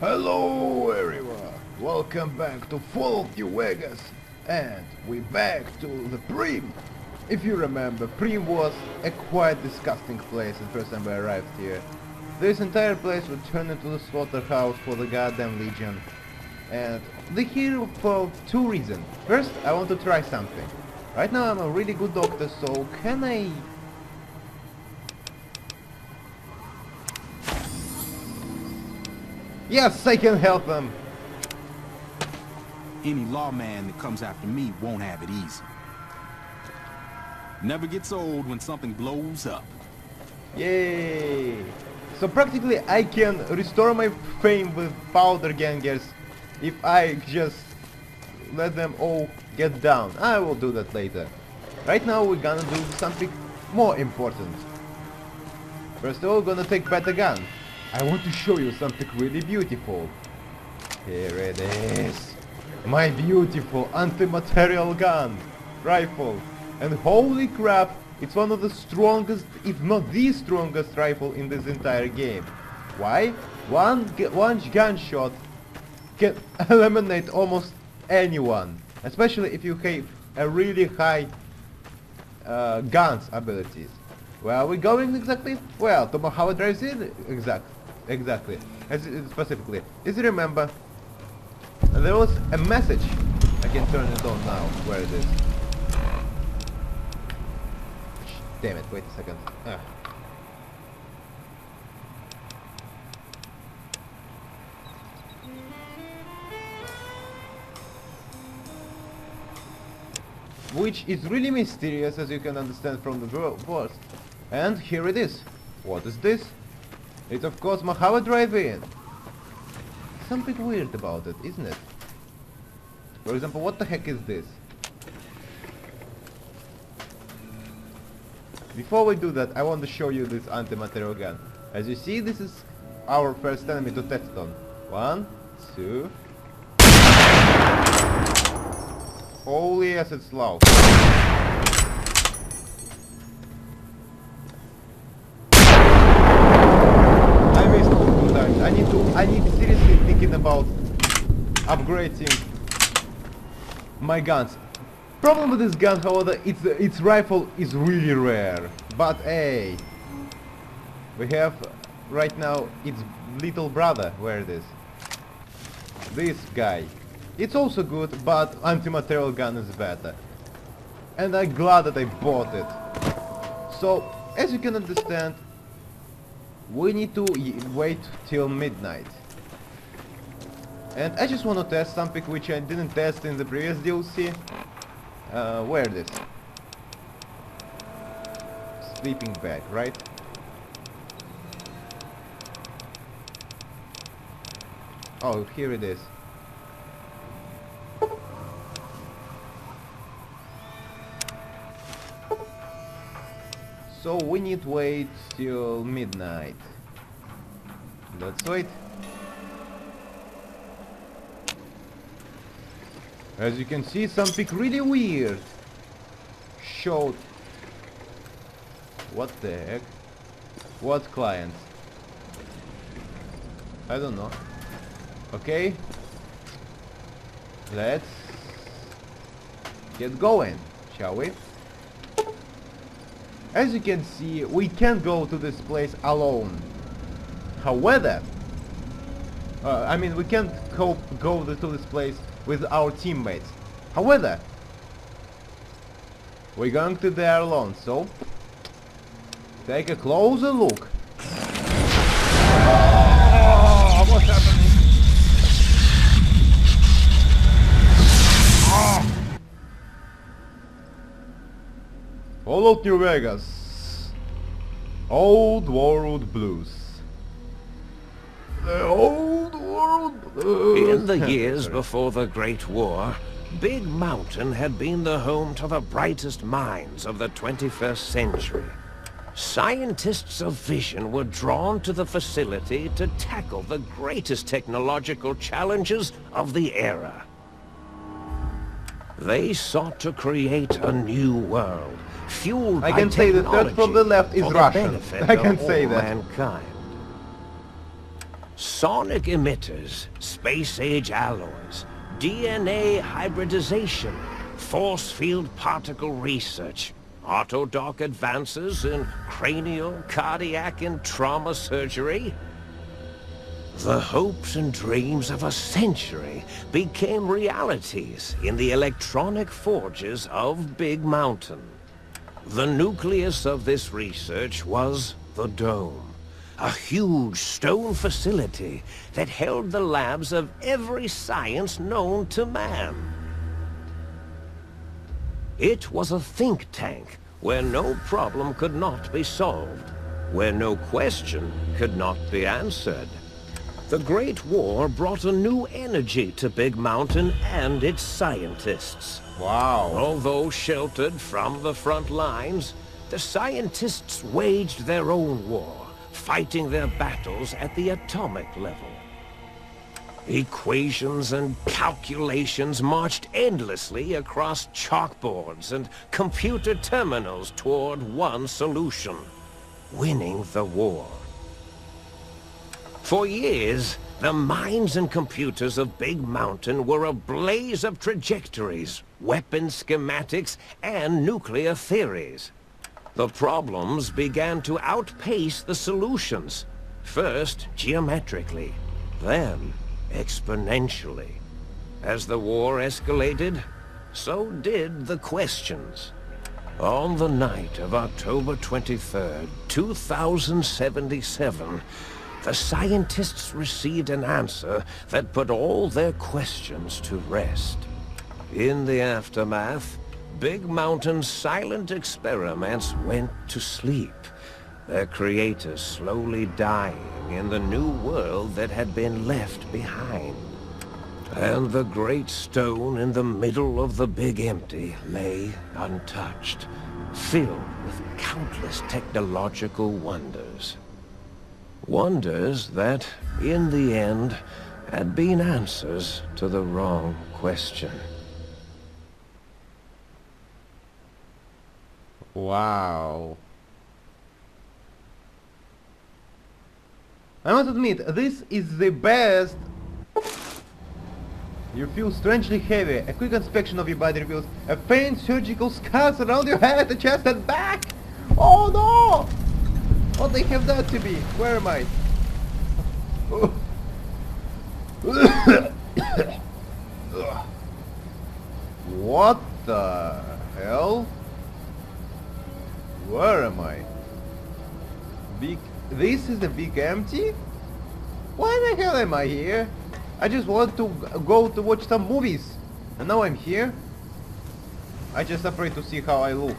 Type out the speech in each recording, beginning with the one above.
Hello everyone, welcome back to Fallout New Vegas, and we're back to the Prim. If you remember, Prim was a quite disgusting place the first time we arrived here. This entire place would turn into the slaughterhouse for the goddamn Legion. And they're here for two reasons. First, I want to try something. Right now I'm a really good doctor, so can I... Yes, I can help them! Any lawman that comes after me won't have it easy. Never gets old when something blows up. Yay! So practically I can restore my fame with powder gangers if I just let them all get down. I will do that later. Right now we're gonna do something more important. First of all, we're gonna take back the gun. I want to show you something really beautiful. Here it is. My beautiful anti-material gun rifle. And holy crap, it's one of the strongest, if not the strongest rifle in this entire game. Why? One gunshot can eliminate almost anyone. Especially if you have a really high guns abilities. Where are we going exactly? Well, to Mojave Drive in? Exactly. Specifically. As you remember, there was a message. I can turn it on now. Where it is. Damn it, wait a second. Which is really mysterious, as you can understand from the words. And here it is. What is this? It's of course Mojave Drive-In. Something weird about it, isn't it? For example, what the heck is this? Before we do that, I want to show you this anti-material gun. As you see, this is our first enemy to test on. 1, 2... Holy as it's loud. I wasted 2 times. I need seriously thinking about upgrading my guns. Problem with this gun, however, its rifle is really rare. But hey, we have right now its little brother. Where it is? This guy. It's also good, but anti-material gun is better. And I'm glad that I bought it. So, as you can understand, we need to wait till midnight. And I just want to test something which I didn't test in the previous DLC. Where it is? Sleeping bag, right? Oh, here it is. So we need to wait till midnight. Let's wait. As you can see, something really weird showed. What the heck? What client? I don't know. Okay. Let's get going, shall we? As you can see, we can't go to this place alone. However, I mean, we can't go to this place with our teammates. However, we're going to there alone, so take a closer look. Oh, what's happening? Fallout New Vegas. Old World Blues. The Old World Blues. In the years before the Great War, Big Mountain had been the home to the brightest minds of the 21st century. Scientists of vision were drawn to the facility to tackle the greatest technological challenges of the era. They sought to create a new world, fueled by I can say the third from the left is for the Russian. benefit I can of say all that. mankind. Sonic emitters, space-age alloys, DNA hybridization, force field particle research, autodoc advances in cranial, cardiac, and trauma surgery. The hopes and dreams of a century became realities in the electronic forges of Big Mountain. The nucleus of this research was the Dome, a huge stone facility that held the labs of every science known to man. It was a think tank where no problem could not be solved, where no question could not be answered. The Great War brought a new energy to Big Mountain and its scientists. Wow. Although sheltered from the front lines, the scientists waged their own war, fighting their battles at the atomic level. Equations and calculations marched endlessly across chalkboards and computer terminals toward one solution: winning the war. For years, the minds and computers of Big Mountain were a blaze of trajectories, weapon schematics, and nuclear theories. The problems began to outpace the solutions, first geometrically, then exponentially. As the war escalated, so did the questions. On the night of October 23rd, 2077, the scientists received an answer that put all their questions to rest. In the aftermath, Big Mountain's silent experiments went to sleep, their creators slowly dying in the new world that had been left behind. And the great stone in the middle of the Big Empty lay untouched, filled with countless technological wonders. Wonders that, in the end, had been answers to the wrong question. Wow. I must admit, this is the best. You feel strangely heavy. A quick inspection of your body reveals a faint surgical scars around your head, the chest and back. Oh no! What they have done to me? Where am I? What the hell? Where am I? This is the Big Empty? Why the hell am I here? I just want to go to watch some movies. And now I'm here? I just afraid to see how I look.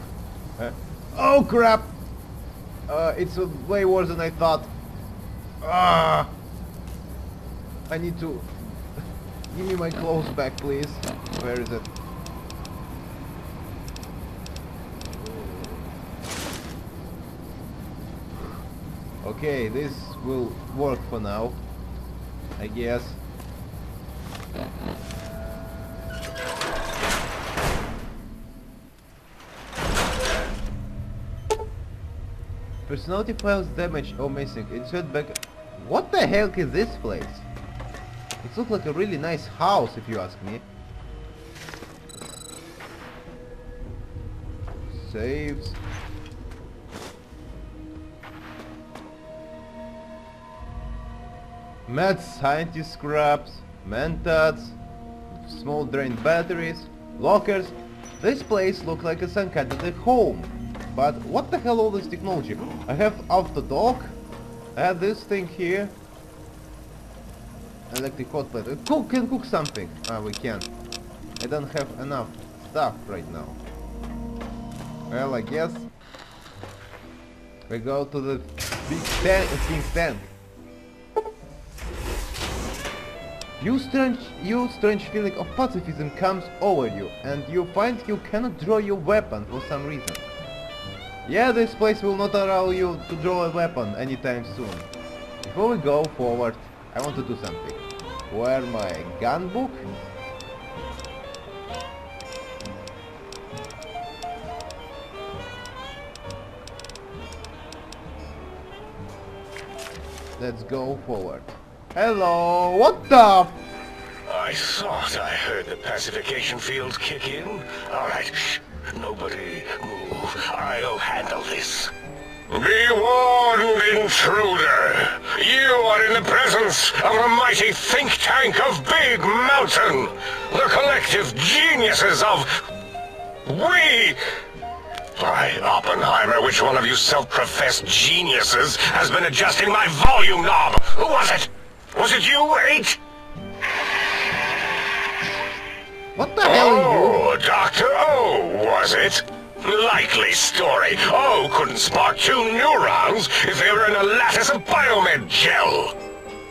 Oh crap! It's way worse than I thought. I need to... Give me my clothes back, please. Where is it? Okay, this will work for now, I guess. Personality files damaged or missing. Insert back. What the hell is this place? It looks like a really nice house, if you ask me. Saves. Mad scientist scraps, mentats, small drained batteries, lockers. This place looks like some kind of a home. But what the hell all this technology? I have autodoc. I have this thing here. Electric hot plate. Can cook something. We can. I don't have enough stuff right now. Well, I guess we go to the big king's tent. Your strange feeling of pacifism comes over you, and you find you cannot draw your weapon for some reason. Yeah, this place will not allow you to draw a weapon anytime soon. Before we go forward, I want to do something. Where my gun book? Let's go forward. Hello, what the? I thought I heard the pacification field kick in. Alright, shh. Nobody move. I'll handle this. Be warned, intruder! You are in the presence of the mighty think tank of Big Mountain! The collective geniuses of... We... By Oppenheimer, which one of you self-professed geniuses has been adjusting my volume knob? Who was it? Was it you, 8? What the hell are you? Oh, Dr. O, was it? Likely story. O couldn't spark 2 neurons if they were in a lattice of biomed gel.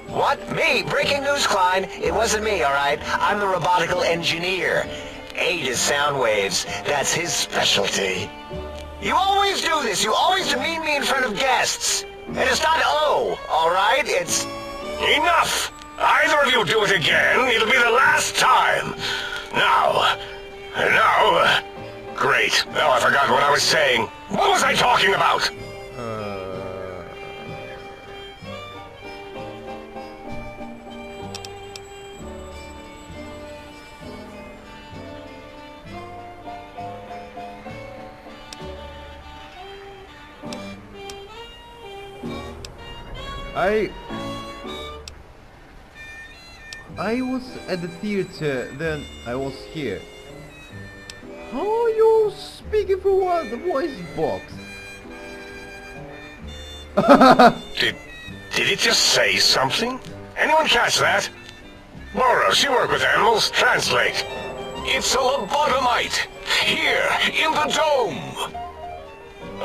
What? Me? Breaking news, Klein. It wasn't me, alright? I'm the robotical engineer. 8 is sound waves. That's his specialty. You always do this. You always demean me in front of guests. And it's not O, alright? It's... Enough! Either of you do it again, it'll be the last time. Now... Great. Now I forgot what I was saying. What was I talking about? I was at the theater, then I was here. How are you speaking through the voice box? Did it just say something? Anyone catch that? Boros, you work with animals. Translate. It's a lobotomite. Here, in the dome.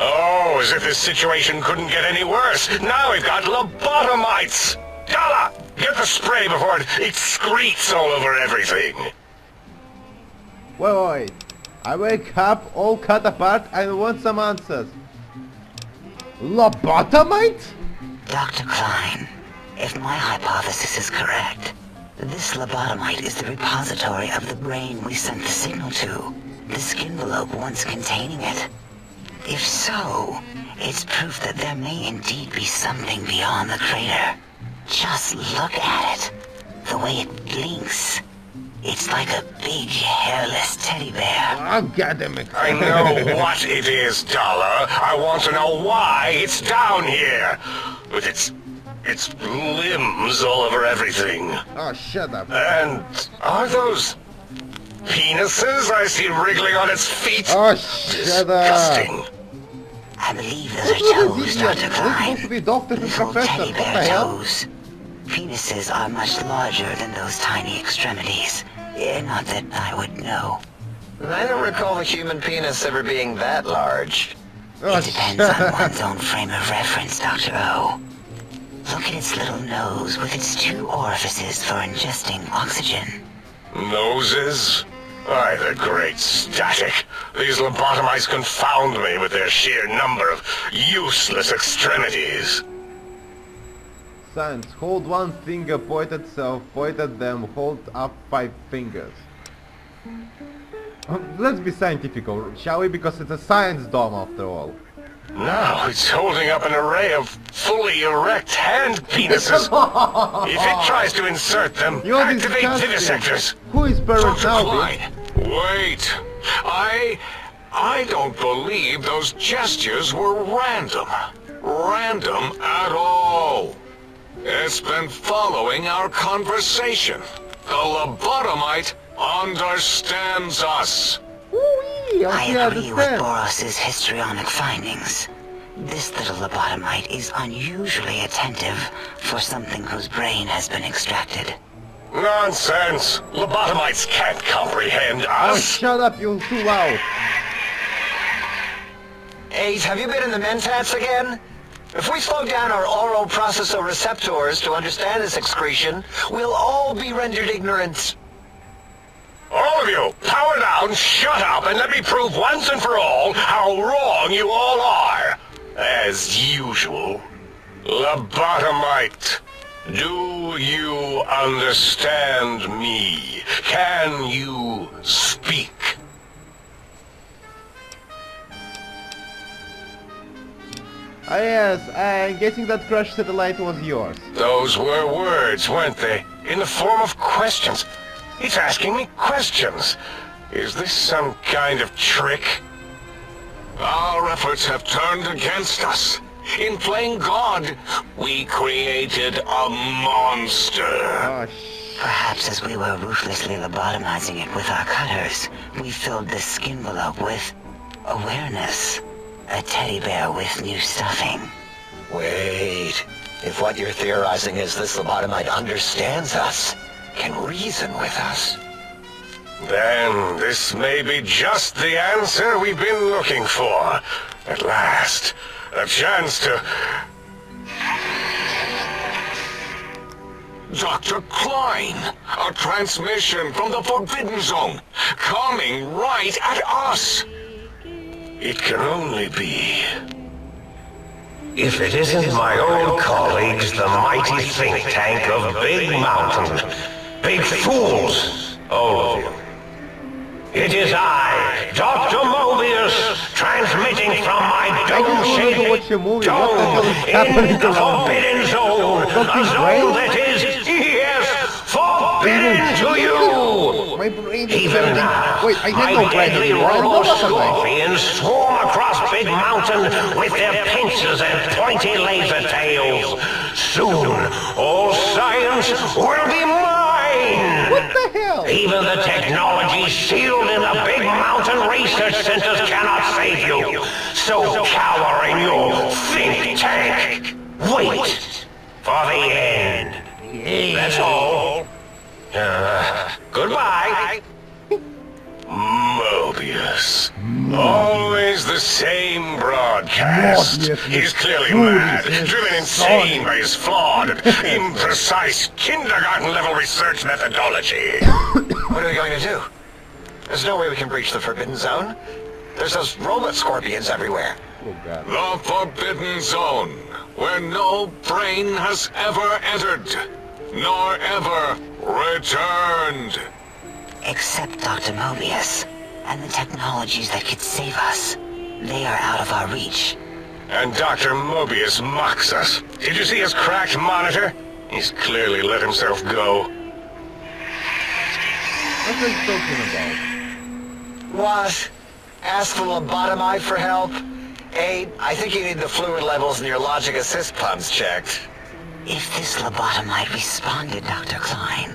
Oh, as if this situation couldn't get any worse. Now we've got lobotomites. Dala, get the spray before it excretes all over everything. Wait. I wake up, all cut apart, and want some answers. Lobotomite? Dr. Klein, if my hypothesis is correct, this lobotomite is the repository of the brain we sent the signal to, the skinvelope once containing it. If so, it's proof that there may indeed be something beyond the crater. Just look at it. The way it blinks. It's like a big, hairless teddy bear. Oh, goddamn it. I know what it is, Dala. I want to know why it's down here. With its limbs all over everything. Oh, shut up. And are those penises I see wriggling on its feet? Oh, shut Disgusting. up. I believe those What's are with toes, these Dr. idiots? They're supposed Klein. to be doctors and Little professors. teddy What the bear hell? toes. Penises are much larger than those tiny extremities. Not that I would know. I don't recall the human penis ever being that large. Oh, It depends on one's own frame of reference, Dr. O. Look at its little nose with its 2 orifices for ingesting oxygen. Noses? Aye, they're great static. These lobotomites confound me with their sheer number of useless extremities. Science, hold one finger, point at self, point at them, hold up 5 fingers. Let's be scientific, shall we? Because it's a science dome after all. Now it's holding up an array of fully erect hand penises. If it tries to insert them, You're activate disgusting. vivisectors. Who is Parent Dr. now? Klein, wait. I don't believe those gestures were random. Random at all. It's been following our conversation. The lobotomite understands us. Ooh-wee, I okay, agree with understand. Boros's histrionic findings. This little lobotomite is unusually attentive for something whose brain has been extracted. Nonsense! Lobotomites can't comprehend Oh, us! shut up, you're too loud. 8, have you been in the mentats again? If we slow down our oral processor receptors to understand this excretion, we'll all be rendered ignorant. All of you, power down, shut up, and let me prove once and for all how wrong you all are. As usual. Lobotomite, do you understand me? Can you speak? Yes, I'm guessing that crashed satellite was yours. Those were words, weren't they? In the form of questions. He's asking me questions. Is this some kind of trick? Our efforts have turned against us. In playing God, we created a monster. Oh, Perhaps as we were ruthlessly lobotomizing it with our cutters, we filled the skin envelope with awareness. A teddy bear with new stuffing. Wait. If what you're theorizing is this lobotomite understands us, can reason with us, then this may be just the answer we've been looking for. At last, a chance to... Dr. Klein, a transmission from the Forbidden Zone, coming right at us. It can only be... If it isn't my old colleagues, the mighty think tank of Big Mountain. Big fools, all of you. It is I, Dr. Mobius, transmitting from my dome-shaped dome in the Forbidden Zone. A zone that is, yes, forbidden to you. my brain is Even now, Wait, I my have no brain deadly anymore. I know what I'm like. robo-scorpions swarm across Big Mountain with their pincers and pointy laser tails. Soon, all science will be mine! What the hell? Even the technology sealed in the Big Mountain research centers cannot save you. So cower in your think tank. Wait for the end. That's all. Goodbye. Mobius. Always the same broadcast. Mobius, He's clearly Mobius, mad, yes, driven insane by his flawed and imprecise kindergarten-level research methodology. what are we going to do? There's no way we can breach the Forbidden Zone. There's those robot scorpions everywhere. Oh god. The Forbidden Zone, where no brain has ever entered, nor ever returned. Except Dr. Mobius, and the technologies that could save us. They are out of our reach. And Dr. Mobius mocks us. Did you see his cracked monitor? He's clearly let himself go. What's he talking about? What? Ask the lobotomite for help? Abe, I think you need the fluid levels in your logic assist pumps checked. If this lobotomite responded, Dr. Klein,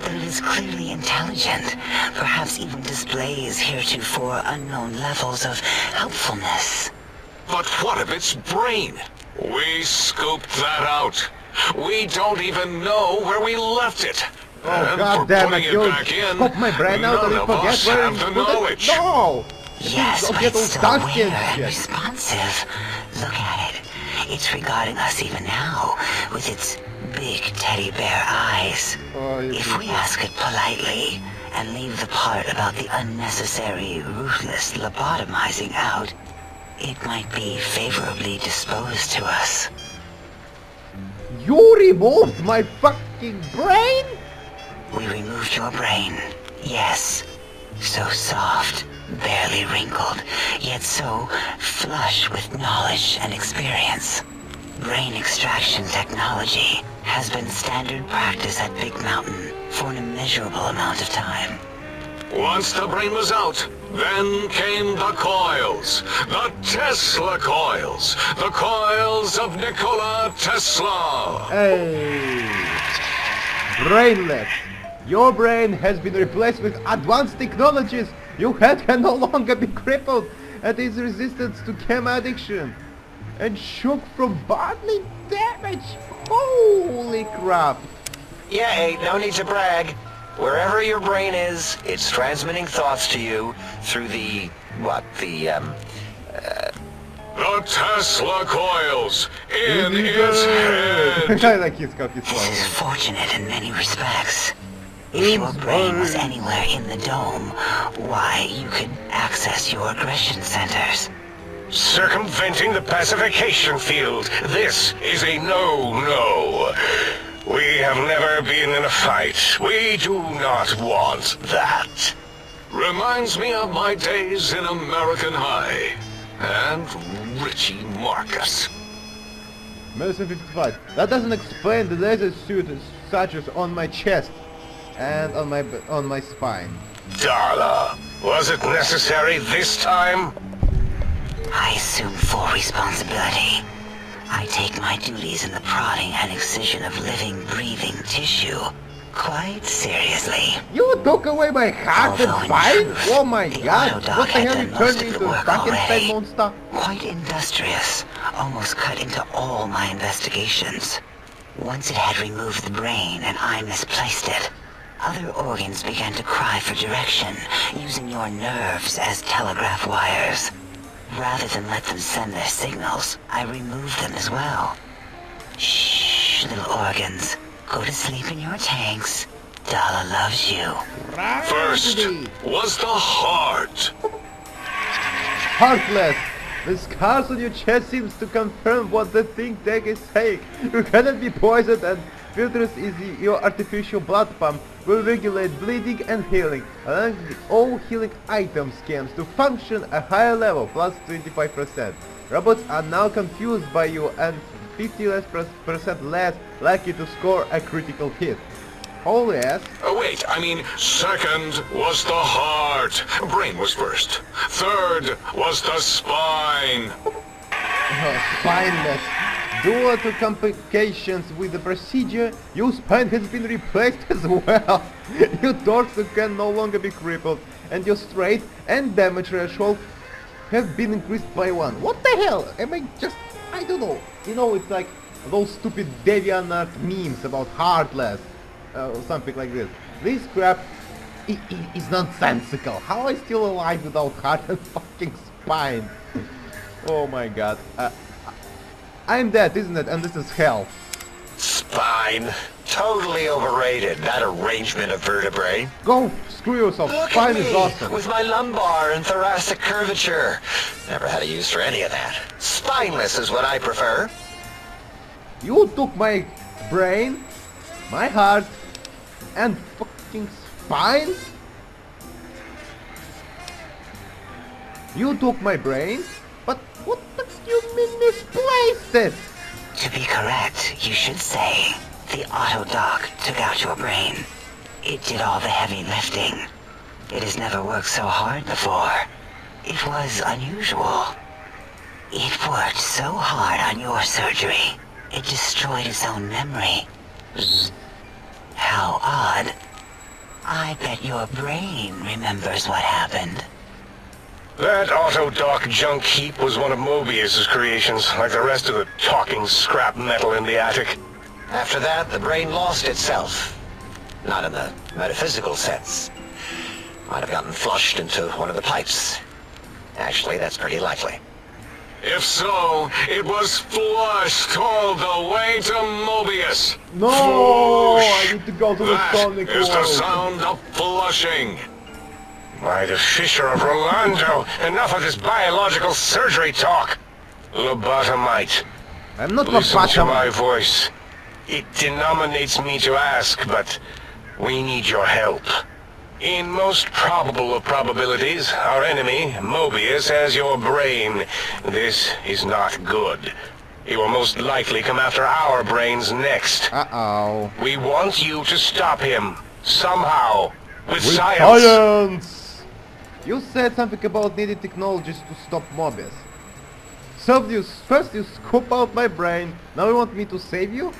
then it is clearly intelligent, perhaps even displays heretofore unknown levels of helpfulness. But what of its brain? We scooped that out. We don't even know where we left it. Oh And god for damn putting it, you back in, scope my brain out and none I of forget us where have you the put knowledge. it. No! Yes, Don't but get all it's still dusty aware and and shit. responsive. Look at it. It's regarding us even now, with its big teddy bear eyes. Oh, you If we ask it politely, and leave the part about the unnecessary, ruthless lobotomizing out, it might be favorably disposed to us. You removed my fucking brain? We removed your brain, yes. So soft, barely wrinkled, yet so flush with knowledge and experience. Brain extraction technology has been standard practice at Big Mountain for an immeasurable amount of time. Once the brain was out, then came the coils. The Tesla coils. The coils of Nikola Tesla. Hey! Brainless! Your brain has been replaced with advanced technologies. Your head can no longer be crippled and is resistant to chem addiction and shook from bodily damage. Holy crap! Yeah, Abe, no need to brag. Wherever your brain is, it's transmitting thoughts to you through the... The Tesla coils in its head. I like his coffee This is swallow. fortunate in many respects. If your brain was anywhere in the dome, why, you could access your aggression centers. Circumventing the pacification field. This is a no-no. We have never been in a fight. We do not want that. Reminds me of my days in American High. And Richie Marcus. Medicine 55. That doesn't explain the laser suit sutures on my chest and on my spine. Darla, was it necessary this time? I assume full responsibility. I take my duties in the prodding and excision of living, breathing tissue quite seriously. You took away my heart and Although in spine? truth, Oh my the god! Autodoc What the had hell done you most turned of me the into a work Frankenstein already. monster? Quite industrious, almost cut into all my investigations. Once it had removed the brain and I misplaced it, other organs began to cry for direction, using your nerves as telegraph wires. Rather than let them send their signals, I removed them as well. Shh, little organs. Go to sleep in your tanks. Dala loves you. First was the heart. Heartless! The scars on your chest seems to confirm what the think tank is saying. You cannot be poisoned, and filters is your artificial blood pump will regulate bleeding and healing, allowing all healing items scans to function a higher level, plus 25%. Robots are now confused by you and 50% less likely to score a critical hit. Holy ass. Oh, wait, I mean, second was the heart. Brain was first. Third was the spine. Spineless. Due to complications with the procedure, your spine has been replaced as well. Your torso can no longer be crippled, and your strength and damage threshold have been increased by 1. What the hell? Am I just... I don't know. You know, it's like those stupid DeviantArt memes about Heartless. Or something like this. This crap is nonsensical. How am I still alive without heart and fucking spine? Oh my god. I'm dead, isn't it? And this is hell. Spine. Totally overrated, that arrangement of vertebrae. Go screw yourself. Look Spine at is me, awesome. with my lumbar and thoracic curvature. Never had a use for any of that. Spineless is what I prefer. You took my brain, my heart, and fucking spine? You took my brain? But what the you mean misplaced it? To be correct, you should say, the Autodoc took out your brain. It did all the heavy lifting. It has never worked so hard before. It was unusual. It worked so hard on your surgery, it destroyed its own memory. How odd. I bet your brain remembers what happened. That Autodoc junk heap was one of Mobius's creations, like the rest of the talking scrap metal in the attic. After that, the brain lost itself. Not in the metaphysical sense. Might have gotten flushed into one of the pipes. Actually, that's pretty likely. If so, it was flushed all the way to Mobius. No, Flush. I need to go to the That Sonic is the world. sound of flushing. By the Fisher of Rolando, enough of this biological surgery talk. Lobotomite, I'm not listen to my lobotomized. voice. It denominates me to ask, but we need your help. In most probable of probabilities, our enemy, Mobius, has your brain. This is not good. He will most likely come after our brains next. Uh-oh. We want you to stop him, somehow, with With science. science! You said something about needing technologies to stop Mobius. So first you scoop out my brain, now you want me to save you?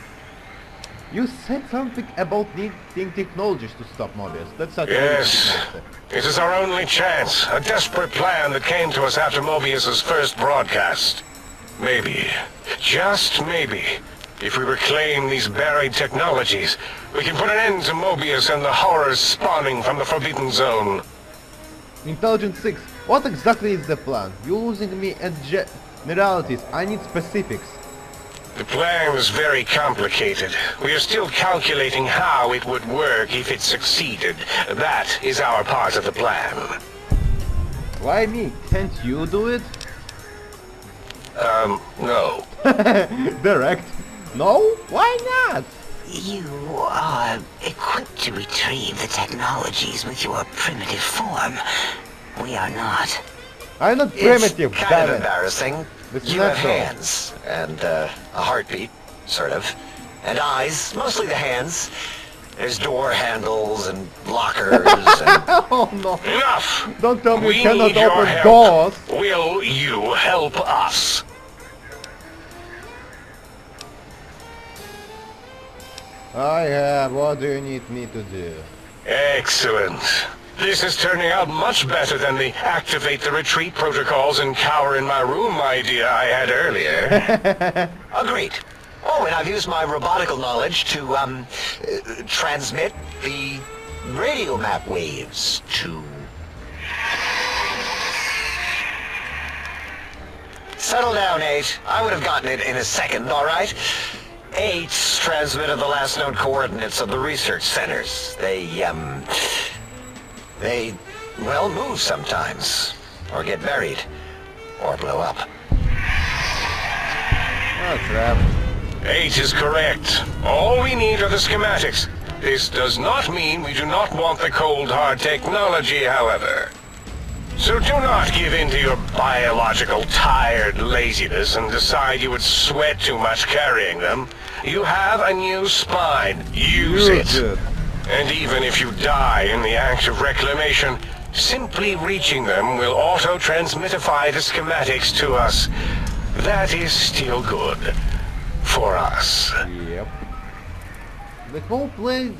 You said something about needing technologies to stop Mobius. That's such Yes. a It is our only chance, a desperate plan that came to us after Mobius's first broadcast. Maybe, just maybe, if we reclaim these buried technologies, we can put an end to Mobius and the horrors spawning from the Forbidden Zone. Intelligence 6, what exactly is the plan? You're losing me at generalities, I need specifics. The plan is very complicated. We are still calculating how it would work if it succeeded. That is our part of the plan. Why me? Can't you do it? No. Direct. No? Why not? You are equipped to retrieve the technologies with your primitive form. We are not. I'm not primitive, It's kind damn of it. embarrassing. This is You have natural. hands, and a heartbeat, sort of, and eyes, mostly the hands. There's door handles and lockers and... Oh no! Enough! Don't tell me We you cannot need your open help. doors! Will you help us? I have. What do you need me to do? Excellent. This is turning out much better than the activate the retreat protocols and cower in my room idea I had earlier. Agreed. Oh, and I've used my robotical knowledge to, transmit the radio map waves to... Settle down, 8. I would have gotten it in a second, all right? 8's transmitted the last known coordinates of the research centers. They, well, move sometimes. Or get buried. Or blow up. Oh crap. 8 is correct. All we need are the schematics. This does not mean we do not want the cold hard technology, however. So do not give in to your biological tired laziness and decide you would sweat too much carrying them. You have a new spine. Use it. And even if you die in the act of reclamation, simply reaching them will auto-transmitify the schematics to us. That is still good. For us. Yep. The whole place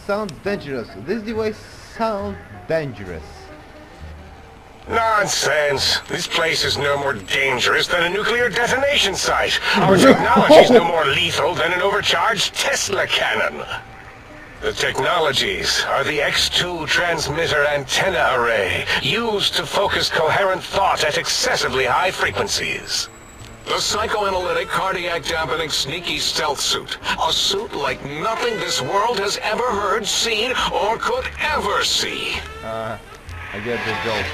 sounds dangerous. This device sounds dangerous. Nonsense. This place is no more dangerous than a nuclear detonation site. Our technology is no more lethal than an overcharged Tesla cannon. The technologies are the X2 transmitter antenna array, used to focus coherent thought at excessively high frequencies. The psychoanalytic, cardiac dampening, sneaky stealth suit. A suit like nothing this world has ever heard, seen, or could ever see. I get the joke.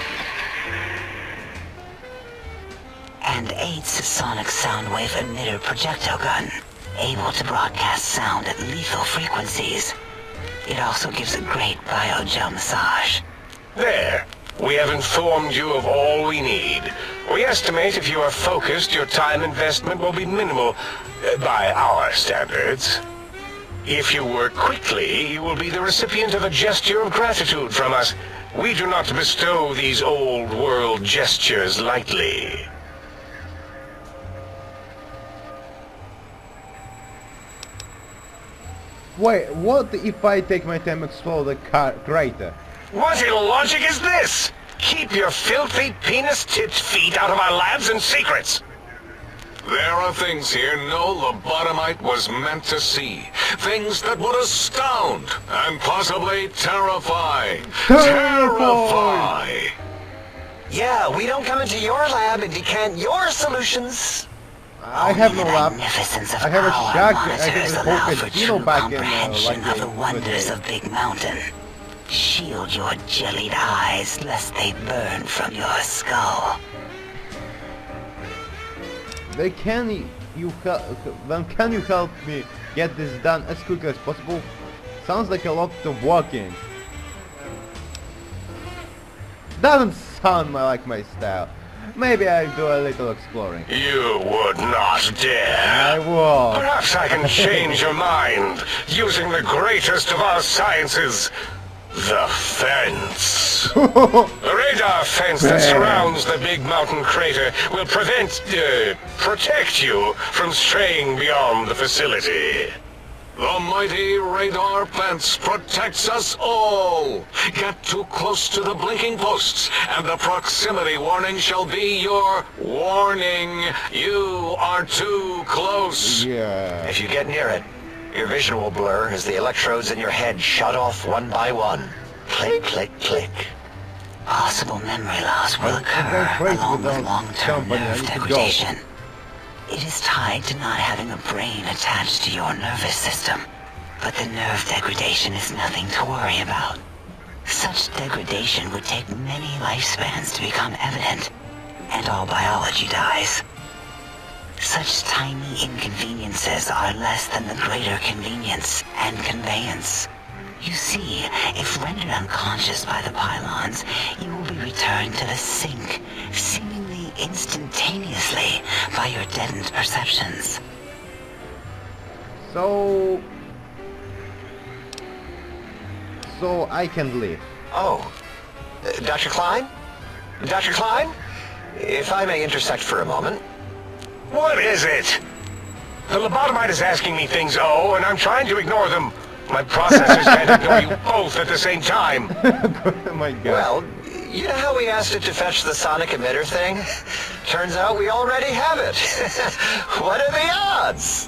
And 8's sonic sound wave emitter projectile gun, able to broadcast sound at lethal frequencies. It also gives a great biogel massage. There. We have informed you of all we need. We estimate if you are focused, your time investment will be minimal, by our standards. If you work quickly, you will be the recipient of a gesture of gratitude from us. We do not bestow these old world gestures lightly. Wait, what if I take my time to explore the crater? What illogic is this? Keep your filthy penis-tipped feet out of our labs and secrets! There are things here no lobotomite was meant to see. Things that would astound and possibly terrify. Terrify! Yeah, we don't come into your lab and decant your solutions. I have no The lab. magnificence of I have a power shack. I monitors have a allow whole for casino true back in comprehension like of the wonders a of Big Mountain. Shield your jellied eyes lest they burn from your skull. When can you help me get this done as quickly as possible? Sounds like a lot of walking. Doesn't sound like my style. Maybe I'll do a little exploring. You would not dare. I will. Perhaps I can change your mind, using the greatest of our sciences, the fence. The radar fence that surrounds the Big Mountain crater will protect you from straying beyond the facility. The mighty radar fence protects us all. Get too close to the blinking posts, and the proximity warning shall be your warning. You are too close. Yeah. If you get near it, your vision will blur as the electrodes in your head shut off one by one. Click, click, click. Possible memory loss will I'm occur crazy along with without long-term company. I nerve need to go. degradation. It is tied to not having a brain attached to your nervous system. But the nerve degradation is nothing to worry about. Such degradation would take many lifespans to become evident, and all biology dies. Such tiny inconveniences are less than the greater convenience and conveyance. You see, if rendered unconscious by the pylons, you will be returned to the sink, seemingly instantaneously by your deadened perceptions. So I can leave. Oh, Dr. Klein? Dr. Klein? If I may intersect for a moment. What is it? The lobotomite is asking me things, and I'm trying to ignore them. My processors can't ignore you both at the same time. Oh my god. Well, you know how we asked it to fetch the sonic emitter thing? Turns out we already have it. What are the odds?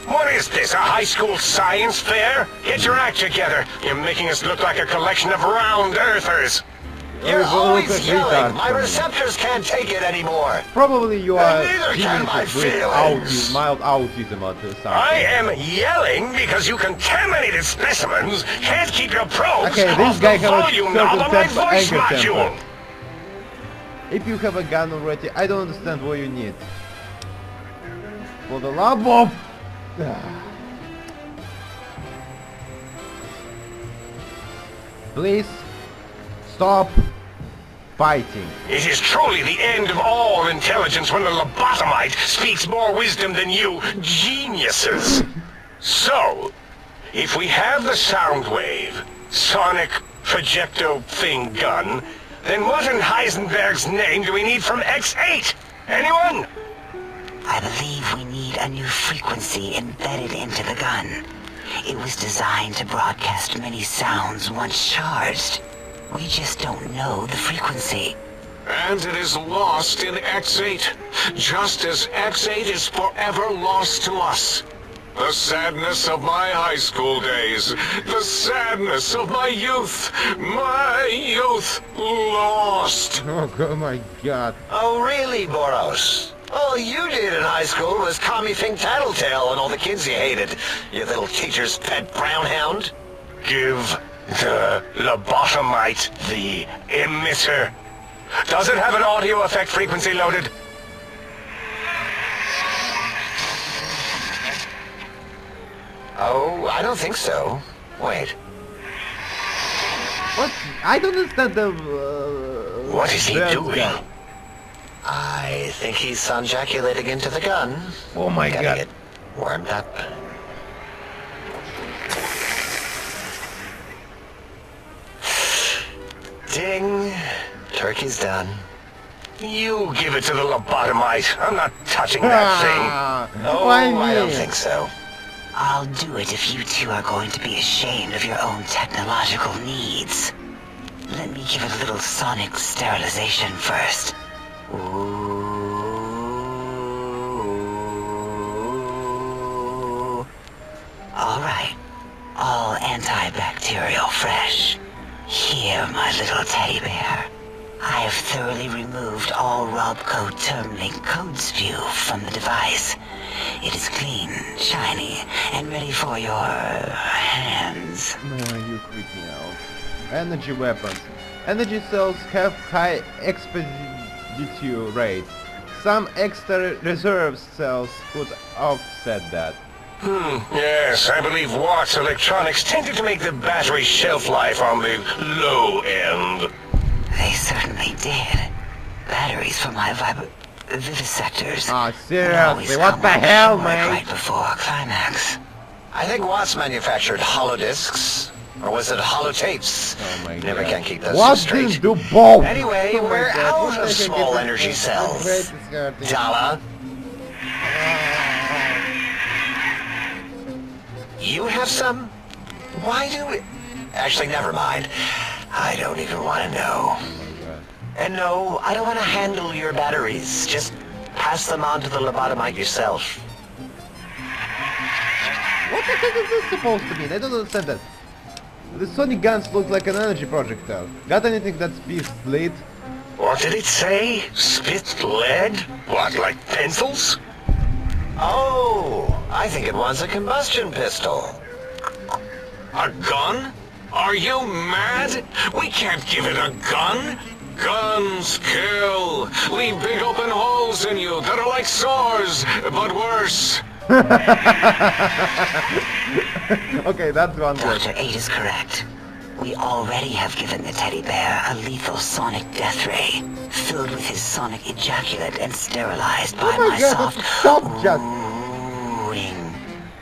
What is this, a high school science fair? Get your act together. You're making us look like a collection of round earthers. You're Oh, always look at yelling. retards My from you. receptors can't take it anymore. Probably you are neither can my dealing with feelings. mild autism or something. I am yelling because you contaminated specimens can't keep your probes Okay, this off guy the has a volume certain knob on my temper, voice anger module. temper. If you have a gun already, I don't understand what you need. For the love of... Please, stop fighting. It is truly the end of all intelligence when the lobotomite speaks more wisdom than you geniuses. So, if we have the sound wave, sonic projecto thing gun, then what in Heisenberg's name do we need from X8? Anyone? I believe we need a new frequency embedded into the gun. It was designed to broadcast many sounds once charged. We just don't know the frequency. And it is lost in X8, just as X8 is forever lost to us. The sadness of my high school days, the sadness of my youth lost. Oh my god. Oh, really, Boros? All you did in high school was call me Fink Tattletale and all the kids you hated. You little teacher's pet brown hound. Give the lobotomite the emitter. Does it have an audio effect frequency loaded? Oh, I don't think so. Wait. What? I don't understand the... What is he that doing? guy. I think he's sunjaculating into the gun. Oh my Gotta god. get warmed up. Ding. Turkey's done. You give it to the lobotomite. I'm not touching that thing. Oh, Why I don't me? think so. I'll do it if you two are going to be ashamed of your own technological needs. Let me give a little sonic sterilization first. Ooh. All right. All antibacterial fresh. Here, my little teddy bear. I have thoroughly removed all Robco Termlink code spew from the device. It is clean, shiny, and ready for your hands. You freak me out. Energy weapons. Energy cells have high expeditive rate. Some extra reserve cells could offset that. Yes, I believe Watt's Electronics tended to make the battery shelf life on the low end. They certainly did. Batteries for my vivisectors. Ah, would always seriously, what come the on hell, short mate? Right before climax. I think Watts manufactured holodiscs. Or was it holotapes? Oh my Never god. can keep those What straight. did do both? Anyway, Oh my we're god, out what of the heck small is energy this? cells. This is hurting. Dala, you have some? Why do we... Actually, never mind. I don't even want to know. Oh my god. And no, I don't want to handle your batteries. Just pass them on to the lobotomite yourself. What the heck is this supposed to mean? I don't understand that. The sonic guns look like an energy projectile. Got anything that speeds lead? What did it say? Spit lead? What, like pencils? Oh, I think it wants a combustion pistol. A gun? Are you mad? We can't give it a gun. Guns kill. Leave big open holes in you that are like sores, but worse. Okay, that's one good. Dr. 8 is correct. We already have given the teddy bear a lethal sonic death ray, filled with his sonic ejaculate and sterilized by Oh my my God, soft stop just... ring.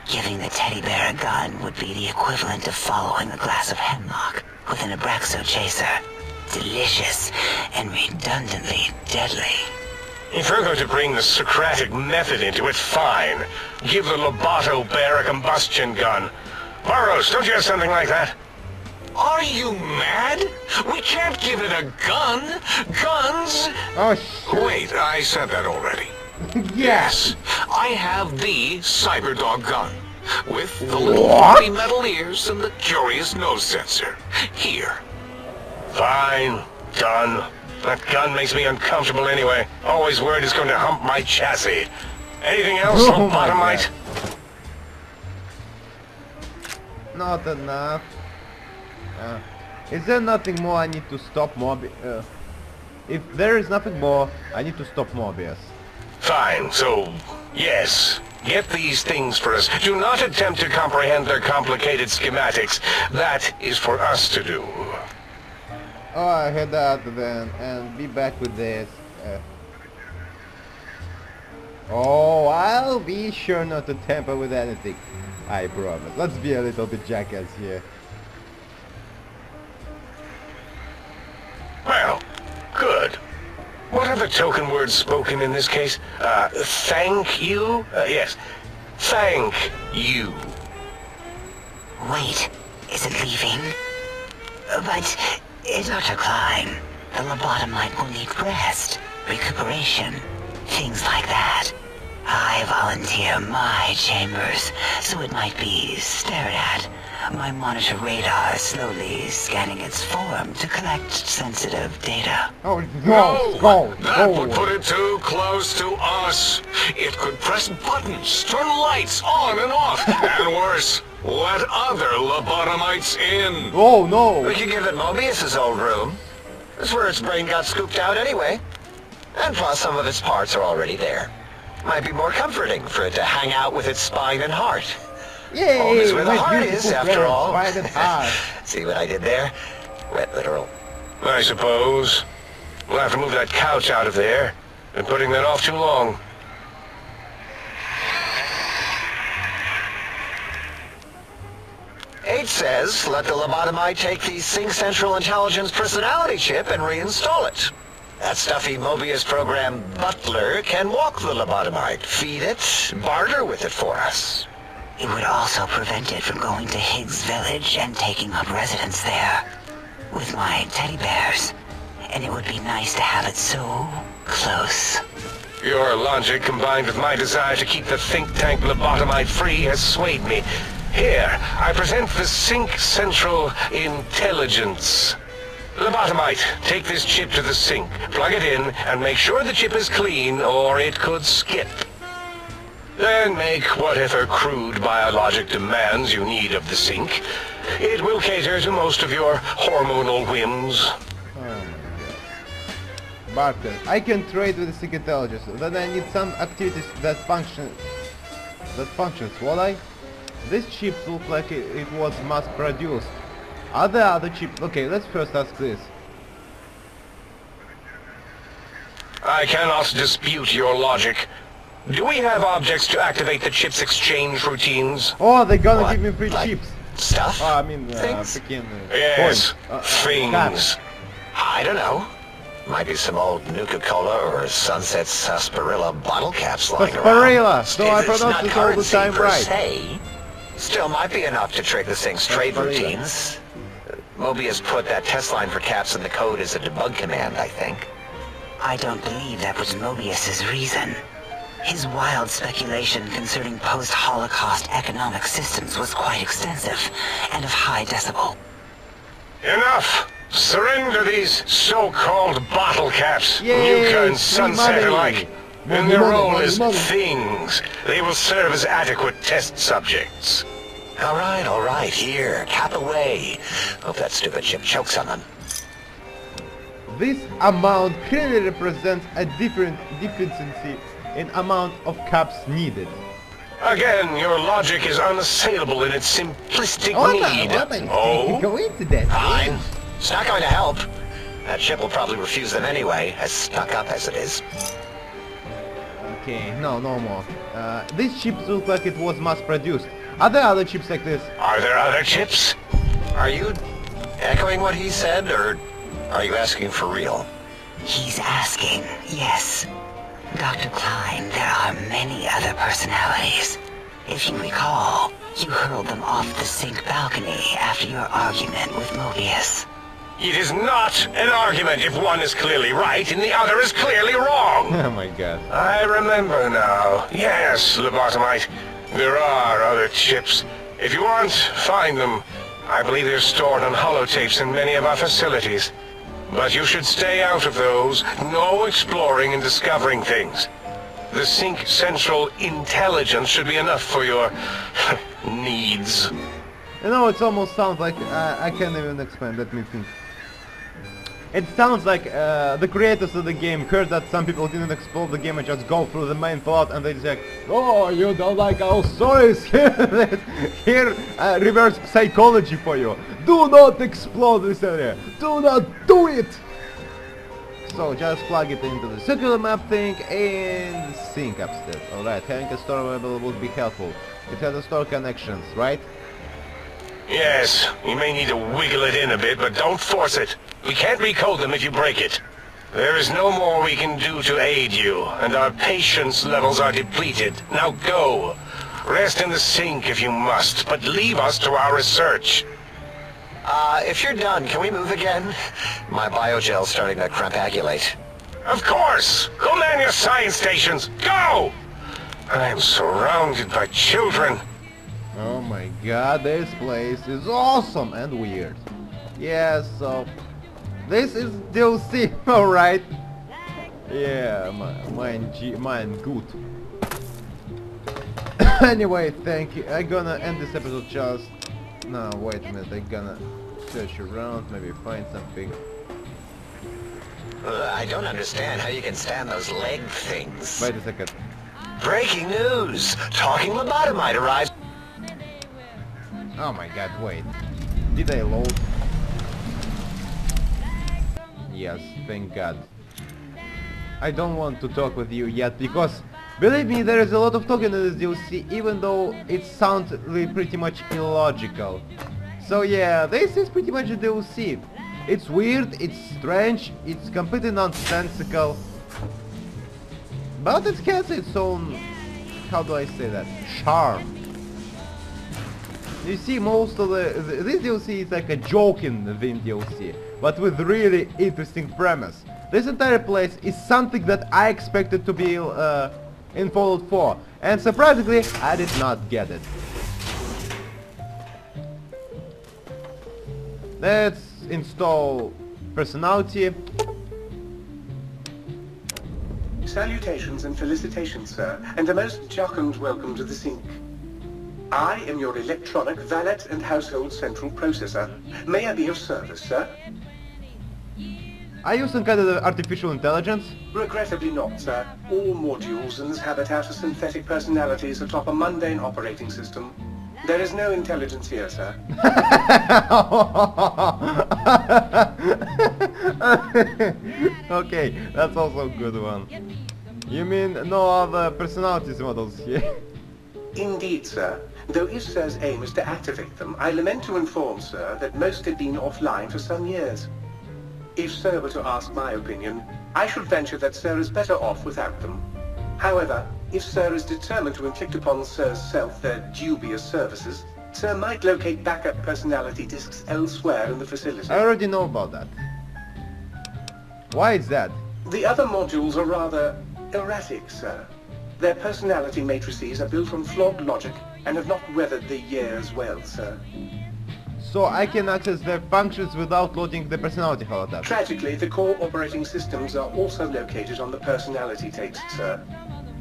Giving the teddy bear a gun would be the equivalent of following a glass of hemlock with an Abraxo chaser. Delicious and redundantly deadly. If you're going to bring the Socratic method into it, fine. Give the Lobato bear a combustion gun. Burroughs, don't you have something like that? Are you mad? We can't give it a gun. Guns? Oh, shit. Wait, I said that already. Yes. I have the Cyberdog gun. With the little floppy metal ears and the curious nose sensor. Here. Fine. Done. That gun makes me uncomfortable anyway. Always worried it's going to hump my chassis. Anything else, Oh my Lobotomite? Not enough. Is there nothing more I need to stop Mobius? If there is nothing more, I need to stop Mobius. Fine, so, yes. Get these things for us. Do not attempt to comprehend their complicated schematics. That is for us to do. Oh, I head out then and be back with this. Oh, I'll be sure not to tamper with anything. I promise. Let's be a little bit jackass here. Well, good. What are the token words spoken in this case? Thank you? Yes. Thank you. Wait, is it leaving? But, Dr. Klein, the lobotomite will need rest, recuperation, things like that. I volunteer my chambers, so it might be stared at. My monitor radar slowly scanning its form to collect sensitive data. Oh, go! That would put it too close to us. It could press buttons, turn lights on and off, and worse, let other lobotomites in. Oh no! We could give it Mobius's old room. That's where its brain got scooped out anyway. And plus some of its parts are already there. Might be more comforting for it to hang out with its spine and heart. Yay! Home is where the my heart is, beautiful after friend, all. spine and heart. See what I did there? Wet literal. I suppose. We'll have to move that couch out of there. Been putting that off too long. H says, let the lobotomite take the Sync Central Intelligence personality chip and reinstall it. That stuffy Mobius program Butler can walk the lobotomite, feed it, barter with it for us. It would also prevent it from going to Higgs Village and taking up residence there. With my teddy bears. And it would be nice to have it so close. Your logic, combined with my desire to keep the think tank lobotomite free, has swayed me. Here, I present the Sync Central Intelligence. Lobotomite, take this chip to the sink, plug it in, and make sure the chip is clean, or it could skip. Then make whatever crude biologic demands you need of the sink. It will cater to most of your hormonal whims. Oh my god. Barter. I can trade with the Sync Intelligence. Then I need some activities that functions, will I? This chip looks like it was mass-produced. Are there other chips? Okay, let's first ask this. I cannot dispute your logic. Do we have objects to activate the chip's exchange routines? Oh, they're gonna What? give me free Like chips. Stuff? Oh, I mean, Things? freaking Yes, coins. things. I don't know. Might be some old Nuka-Cola or Sunset Sarsaparilla bottle caps lying Sarsaparilla! around. So I It's pronounce not this all the currency time per right. se. Still might be enough to trigger the thing's trade Sarsaparilla. routines. Mobius put that test line for caps in the code as a debug command, I think. I don't believe that was Mobius's reason. His wild speculation concerning post-Holocaust economic systems was quite extensive and of high decibel. Enough! Surrender these so-called bottle caps, Yay, Nuka and free Sunset money. alike. Money, In their money, role money, as money. things, they will serve as adequate test subjects. All right, here, cap away. Hope that stupid chip chokes on them. This amount clearly represents a different deficiency in amount of caps needed. Again, your logic is unassailable in its simplistic need. What a Oh? coincidence. Fine. It's not going to help. That ship will probably refuse them anyway, as stuck up as it is. Okay, no more. This chip looks like it was mass-produced. Are there other chips like this? Are there other chips? Are you echoing what he said, or are you asking for real? He's asking, yes. Dr. Klein, there are many other personalities. If you recall, you hurled them off the sink balcony after your argument with Mobius. It is not an argument if one is clearly right and the other is clearly wrong. Oh my god. I remember now. Yes, Lobotomite. There are other chips. If you want, find them. I believe they're stored on holotapes in many of our facilities. But you should stay out of those. No exploring and discovering things. The Sync Central intelligence should be enough for your needs. You know, it almost sounds like I can't even explain. Let me think. It sounds like the creators of the game heard that some people didn't explore the game and just go through the main plot, and they just like, oh, you don't like our stories? Here, reverse psychology for you. Do not explore this area. Do not do it. So just plug it into the circular map thing and sync upstairs. Alright, having a store available would be helpful. It has a store connections, right? Yes, you may need to wiggle it in a bit, but don't force it. We can't recode them if you break it. There is no more we can do to aid you, and our patience levels are depleted. Now go. Rest in the sink if you must, but leave us to our research. If you're done, can we move again? My biogel's starting to crampagulate. Of course! Go man your science stations! Go! I am surrounded by children. Oh my god, this place is awesome and weird. Yeah, so this is DLC, alright. Yeah, mine good. Anyway, thank you. I'm gonna end this episode just... No, wait a minute, I'm gonna search around, maybe find something. I don't understand how you can stand those leg things. Wait a second. Breaking news! Talking Lobotomite arrives. Oh my god, wait. Did I load? Yes, thank god. I don't want to talk with you yet because, believe me, there is a lot of talking in this DLC, even though it sounds really pretty much illogical. So yeah, this is pretty much a DLC. It's weird, it's strange, it's completely nonsensical. But it has its own, how do I say that, charm. You see, most of this DLC is like a joke in the Vim DLC, but with really interesting premise. This entire place is something that I expected to be in Fallout 4, and surprisingly, I did not get it. Let's install personality. Salutations and felicitations, sir, and a most jocund welcome to the Sync. I am your electronic valet and household central processor. May I be of service, sir? Are you some kind of artificial intelligence? Regrettably not, sir. All modules in this habitat are synthetic personalities atop a mundane operating system. There is no intelligence here, sir. Okay, that's also a good one. You mean no other personalities models here? Indeed, sir. Though if Sir's aim is to activate them, I lament to inform, sir, that most have been offline for some years. If Sir were to ask my opinion, I should venture that Sir is better off without them. However, if Sir is determined to inflict upon Sir's self their dubious services, Sir might locate backup personality disks elsewhere in the facility. I already know about that. Why is that? The other modules are rather erratic, sir. Their personality matrices are built on flawed logic and have not weathered the years well, sir. So I can access their functions without loading the personality holotype. Tragically, the core operating systems are also located on the personality tapes, sir.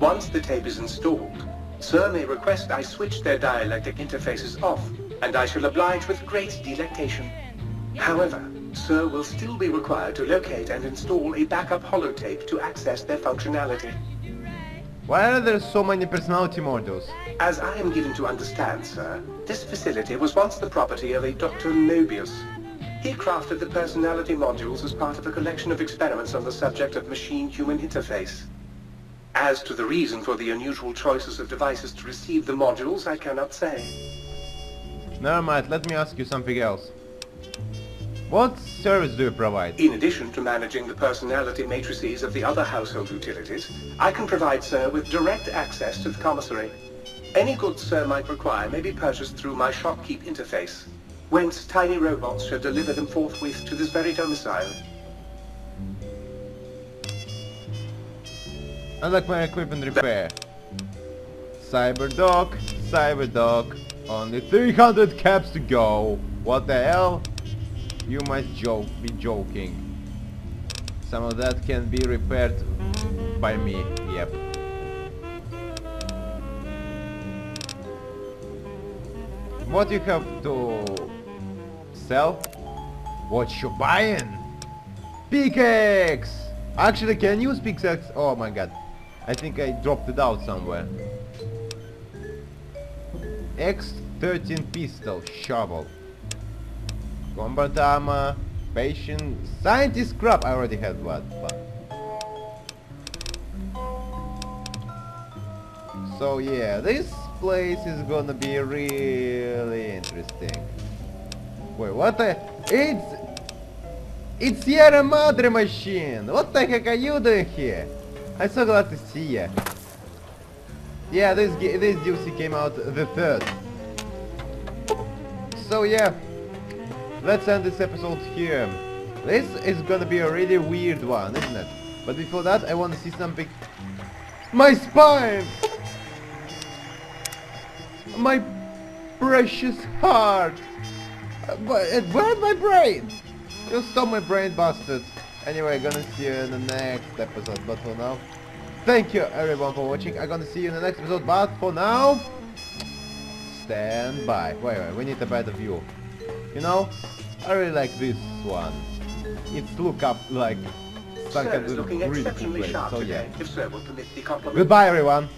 Once the tape is installed, Sir may request I switch their dialectic interfaces off, and I shall oblige with great delectation. However, Sir will still be required to locate and install a backup holotape to access their functionality. Why are there so many personality modules? As I am given to understand, sir, this facility was once the property of a Dr. Mobius. He crafted the personality modules as part of a collection of experiments on the subject of machine-human interface. As to the reason for the unusual choices of devices to receive the modules, I cannot say. Never mind, let me ask you something else. What service do you provide? In addition to managing the personality matrices of the other household utilities, I can provide Sir with direct access to the commissary. Any goods Sir might require may be purchased through my shopkeep interface, whence tiny robots shall deliver them forthwith to this very domicile. I like my equipment repair. Cyberdog, Cyberdog. Only 300 caps to go. What the hell? You must be joking. Some of that can be repaired by me. Yep. What you have to sell? What you buying? Pickaxe! Actually, can you use pickaxe? Oh my god. I think I dropped it out somewhere. X13 pistol, shovel. Combat armor, patient, scientist scrap. I already had one. So yeah, this place is gonna be really interesting. Wait, what the? It's Sierra Madre machine. What the heck are you doing here? I'm so glad to see ya. Yeah, this DLC came out the 3rd. So yeah, let's end this episode here. This is gonna be a really weird one, isn't it? But before that, I want to see something. My spine! My precious heart! But it burned my brain! You stop my brain, bastard! Anyway, gonna see you in the next episode, but for now, thank you everyone for watching. I'm gonna see you in the next episode, but for now, stand by. Wait, we need a better view. You know, I really like this one. It's look up like Sir is looking really cool exceptionally place. sharp So yeah. today, if Sir will permit the compliment. Goodbye everyone.